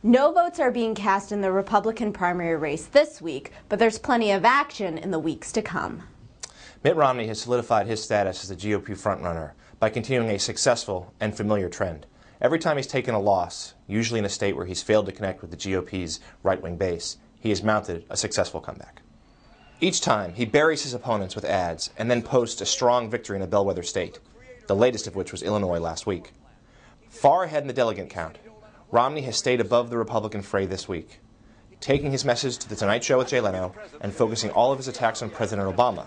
No votes are being cast in the Republican primary race this week, but there's plenty of action in the weeks to come. Mitt Romney has solidified his status as the GOP frontrunner by continuing a successful and familiar trend. Every time he's taken a loss, usually in a state where he's failed to connect with the GOP's right-wing base, he has mounted a successful comeback. Each time, he buries his opponents with ads and then posts a strong victory in a bellwether state, the latest of which was Illinois last week. Far ahead in the delegate count, Romney has stayed above the Republican fray this week, taking his message to The Tonight Show with Jay Leno and focusing all of his attacks on President Obama,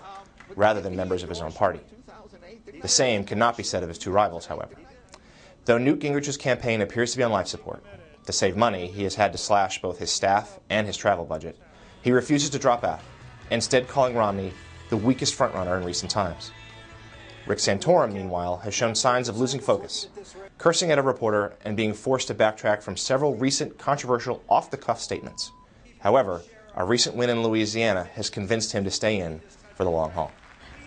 rather than members of his own party. The same cannot be said of his two rivals, however. Though Newt Gingrich's campaign appears to be on life support, to save money, he has had to slash both his staff and his travel budget. He refuses to drop out, instead calling Romney the weakest frontrunner in recent times. Rick Santorum, meanwhile, has shown signs of losing focus, cursing at a reporter and being forced to backtrack from several recent controversial off-the-cuff statements. However, a recent win in Louisiana has convinced him to stay in for the long haul.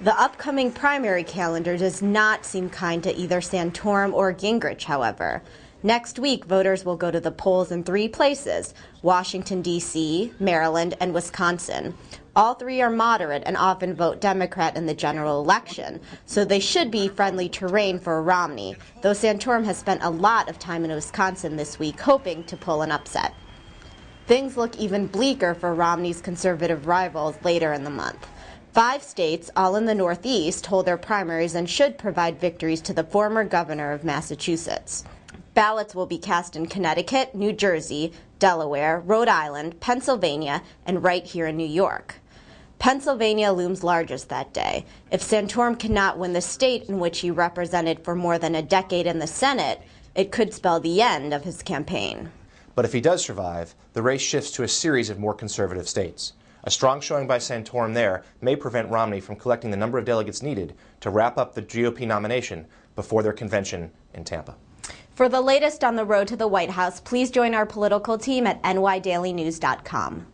The upcoming primary calendar does not seem kind to either Santorum or Gingrich, however. Next week, voters will go to the polls in 3 places: Washington, D.C., Maryland, and Wisconsin. All 3 are moderate and often vote Democrat in the general election, so they should be friendly terrain for Romney, though Santorum has spent a lot of time in Wisconsin this week hoping to pull an upset. Things look even bleaker for Romney's conservative rivals later in the month. 5 states, all in the Northeast, hold their primaries and should provide victories to the former governor of Massachusetts. Ballots will be cast in Connecticut, New Jersey, Delaware, Rhode Island, Pennsylvania, and right here in New York. Pennsylvania looms largest that day. If Santorum cannot win the state in which he represented for more than a decade in the Senate, it could spell the end of his campaign. But if he does survive, the race shifts to a series of more conservative states. A strong showing by Santorum there may prevent Romney from collecting the number of delegates needed to wrap up the GOP nomination before their convention in Tampa. For the latest on the road to the White House, please join our political team at nydailynews.com.